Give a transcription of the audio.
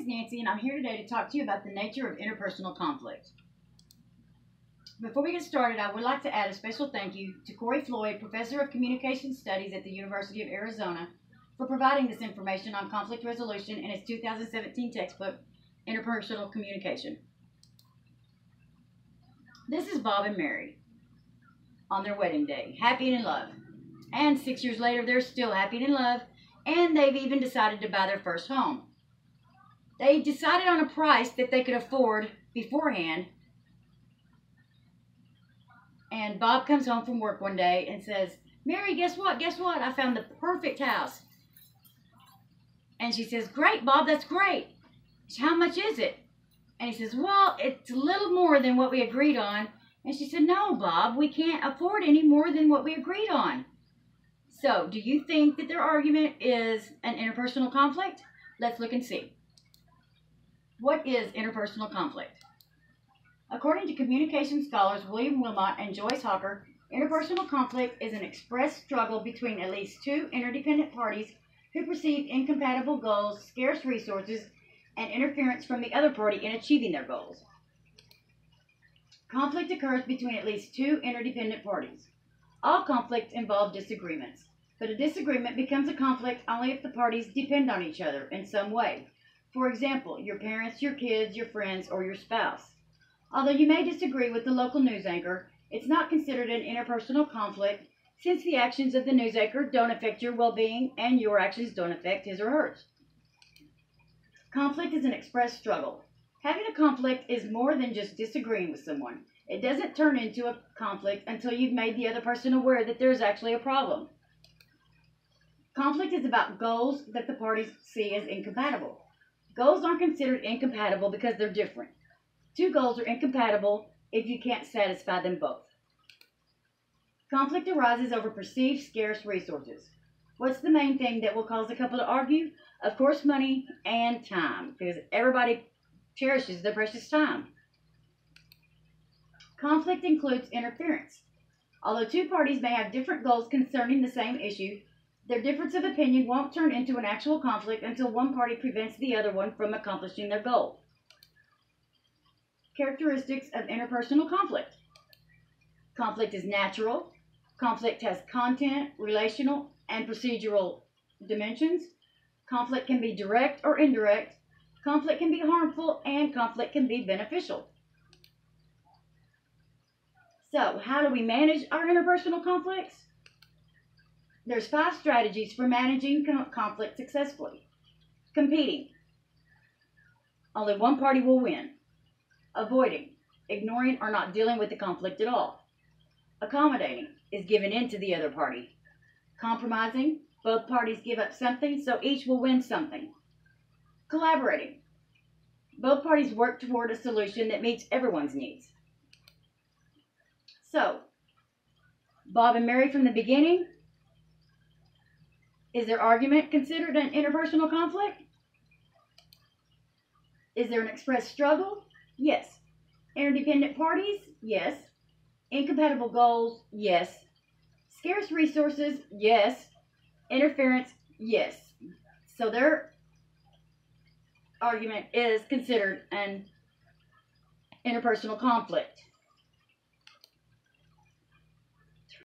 Nancy, and I'm here today to talk to you about the nature of interpersonal conflict. Before we get started, I would like to add a special thank you to Corey Floyd, Professor of Communication Studies at the University of Arizona, for providing this information on conflict resolution in his 2017 textbook, Interpersonal Communication. This is Bob and Mary on their wedding day, happy and in love. And 6 years later, they're still happy and in love, and they've even decided to buy their first home. They decided on a price that they could afford beforehand. And Bob comes home from work one day and says, "Mary, guess what? Guess what? I found the perfect house." And she says, "Great, Bob, that's great. How much is it?" And he says, "Well, it's a little more than what we agreed on." And she said, "No, Bob, we can't afford any more than what we agreed on." So, do you think that their argument is an interpersonal conflict? Let's look and see. What is interpersonal conflict? According to communication scholars William Wilmot and Joyce Hawker, interpersonal conflict is an expressed struggle between at least two interdependent parties who perceive incompatible goals, scarce resources, and interference from the other party in achieving their goals. Conflict occurs between at least two interdependent parties. All conflicts involve disagreements, but a disagreement becomes a conflict only if the parties depend on each other in some way. For example, your parents, your kids, your friends, or your spouse. Although you may disagree with the local news anchor, it's not considered an interpersonal conflict since the actions of the news anchor don't affect your well-being and your actions don't affect his or hers. Conflict is an expressed struggle. Having a conflict is more than just disagreeing with someone. It doesn't turn into a conflict until you've made the other person aware that there's actually a problem. Conflict is about goals that the parties see as incompatible. Goals aren't considered incompatible because they're different. Two goals are incompatible if you can't satisfy them both. Conflict arises over perceived scarce resources. What's the main thing that will cause a couple to argue? Of course, money and time, because everybody cherishes their precious time. Conflict includes interference. Although two parties may have different goals concerning the same issue, their difference of opinion won't turn into an actual conflict until one party prevents the other one from accomplishing their goal. Characteristics of interpersonal conflict. Conflict is natural. Conflict has content, relational, and procedural dimensions. Conflict can be direct or indirect. Conflict can be harmful, and conflict can be beneficial. So, how do we manage our interpersonal conflicts? There's 5 strategies for managing conflict successfully. Competing. Only one party will win. Avoiding. Ignoring or not dealing with the conflict at all. Accommodating is giving in to the other party. Compromising. Both parties give up something, so each will win something. Collaborating. Both parties work toward a solution that meets everyone's needs. So, Bob and Mary from the beginning, is their argument considered an interpersonal conflict? Is there an expressed struggle? Yes. Interdependent parties? Yes. Incompatible goals? Yes. Scarce resources? Yes. Interference? Yes. So their argument is considered an interpersonal conflict.